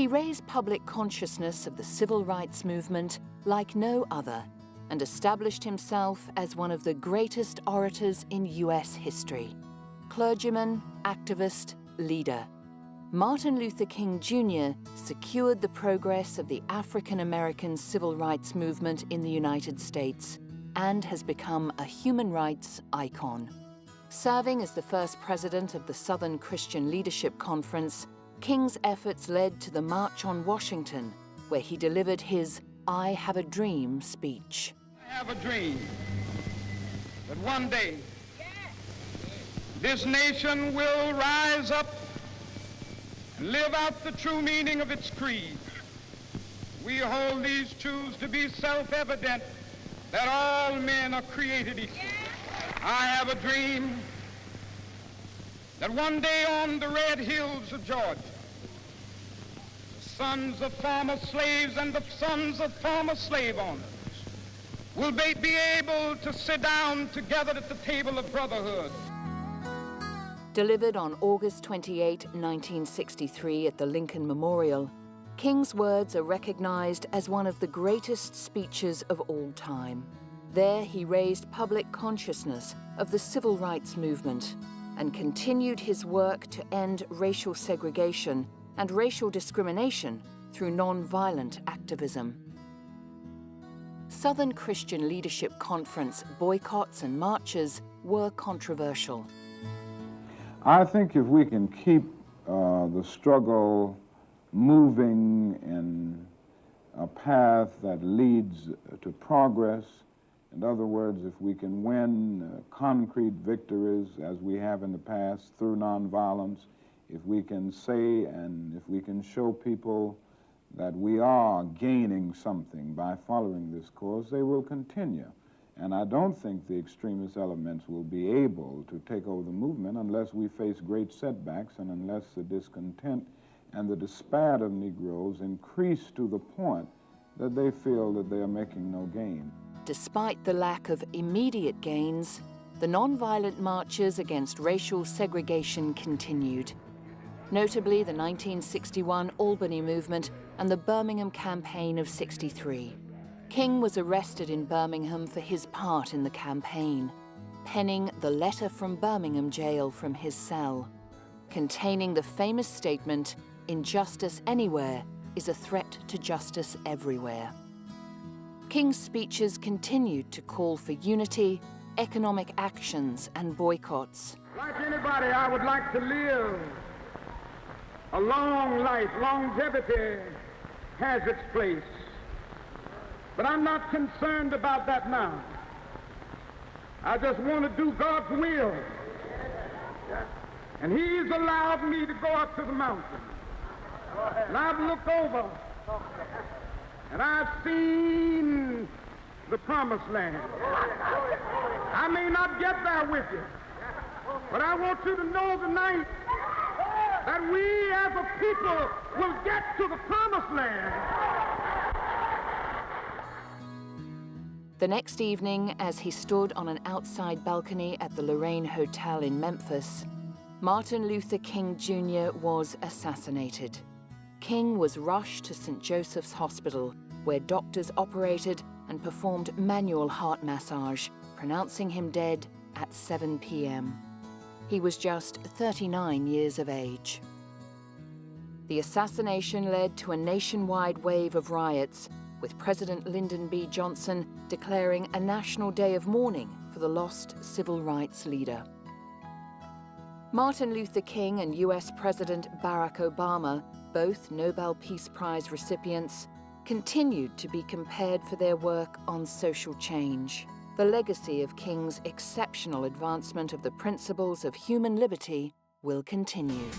He raised public consciousness of the civil rights movement like no other and established himself as one of the greatest orators in US history. Clergyman, activist, leader. Martin Luther King Jr. secured the progress of the African-American civil rights movement in the United States and has become a human rights icon. Serving as the first president of the Southern Christian Leadership Conference, King's efforts led to the March on Washington, where he delivered his "I Have a Dream" speech. I have a dream that one day this nation will rise up and live out the true meaning of its creed. We hold these truths to be self-evident, that all men are created equal. I have a dream that one day on the red hills of Georgia, the sons of former slaves and the sons of former slave owners will be able to sit down together at the table of brotherhood. Delivered on August 28, 1963 at the Lincoln Memorial, King's words are recognized as one of the greatest speeches of all time. There he raised public consciousness of the civil rights movement and continued his work to end racial segregation and racial discrimination through nonviolent activism. Southern Christian Leadership Conference boycotts and marches were controversial. I think if we can keep the struggle moving in a path that leads to progress, in other words, if we can win concrete victories as we have in the past through nonviolence, if we can say and if we can show people that we are gaining something by following this course, they will continue. And I don't think the extremist elements will be able to take over the movement unless we face great setbacks and unless the discontent and the despair of Negroes increase to the point that they feel that they are making no gain. Despite the lack of immediate gains, the nonviolent marches against racial segregation continued. Notably, the 1961 Albany movement and the Birmingham Campaign of '63. King was arrested in Birmingham for his part in the campaign, penning the letter from Birmingham jail from his cell, containing the famous statement, "Injustice anywhere is a threat to justice everywhere." King's speeches continued to call for unity, economic actions, and boycotts. Like anybody, I would like to live a long life. Longevity has its place. But I'm not concerned about that now. I just want to do God's will. And He's allowed me to go up to the mountain. And I've looked over and I've seen the promised land. I may not get there with you, but I want you to know tonight that we as a people will get to the promised land. The next evening, as he stood on an outside balcony at the Lorraine Hotel in Memphis, Martin Luther King Jr. was assassinated. King was rushed to St. Joseph's Hospital, where doctors operated and performed manual heart massage, pronouncing him dead at 7 p.m. He was just 39 years of age. The assassination led to a nationwide wave of riots, with President Lyndon B. Johnson declaring a national day of mourning for the lost civil rights leader. Martin Luther King and US President Barack Obama, both Nobel Peace Prize recipients, continued to be compared for their work on social change. The legacy of King's exceptional advancement of the principles of human liberty will continue.